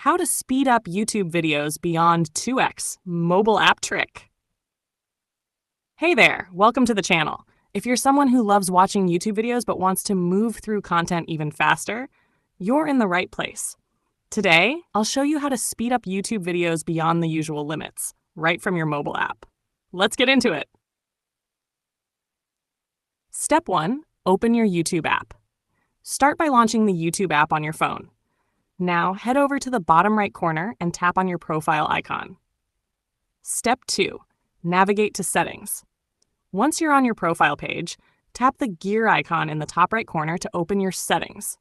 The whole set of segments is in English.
How to speed up YouTube videos beyond 2x mobile app trick. Hey there, welcome to the channel. If you're someone who loves watching YouTube videos but wants to move through content even faster, you're in the right place. Today, I'll show you how to speed up YouTube videos beyond the usual limits, right from your mobile app. Let's get into it. Step 1, open your YouTube app. Start by launching the YouTube app on your phone. Now head over to the bottom right corner and tap on your profile icon. Step 2, navigate to Settings. Once you're on your profile page, tap the gear icon in the top right corner to open your settings.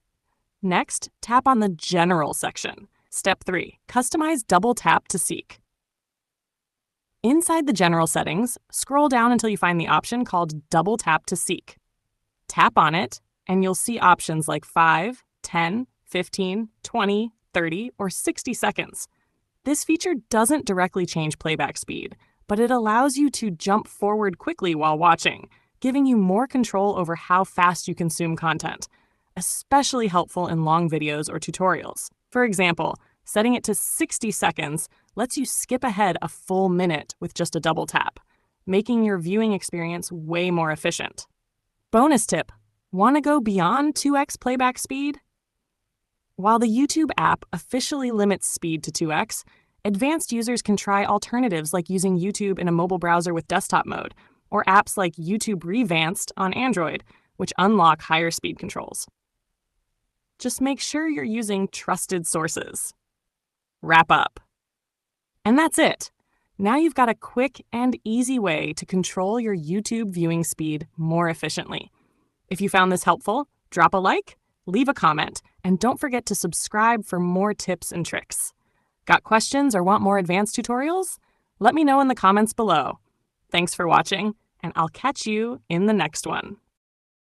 Next, tap on the General section. Step 3, customize double tap to seek. Inside the General settings, scroll down until you find the option called Double Tap to Seek. Tap on it, and you'll see options like 5, 10, 15, 20, 30, or 60 seconds. This feature doesn't directly change playback speed, but it allows you to jump forward quickly while watching, giving you more control over how fast you consume content, especially helpful in long videos or tutorials. For example, setting it to 60 seconds lets you skip ahead a full minute with just a double tap, making your viewing experience way more efficient. Bonus tip, want to go beyond 2x playback speed? While the YouTube app officially limits speed to 2x, advanced users can try alternatives like using YouTube in a mobile browser with desktop mode, or apps like YouTube Revanced on Android, which unlock higher speed controls. Just make sure you're using trusted sources. Wrap up. And that's it. Now you've got a quick and easy way to control your YouTube viewing speed more efficiently. If you found this helpful, drop a like, leave a comment, and don't forget to subscribe for more tips and tricks. Got questions or want more advanced tutorials? Let me know in the comments below. Thanks for watching, and I'll catch you in the next one.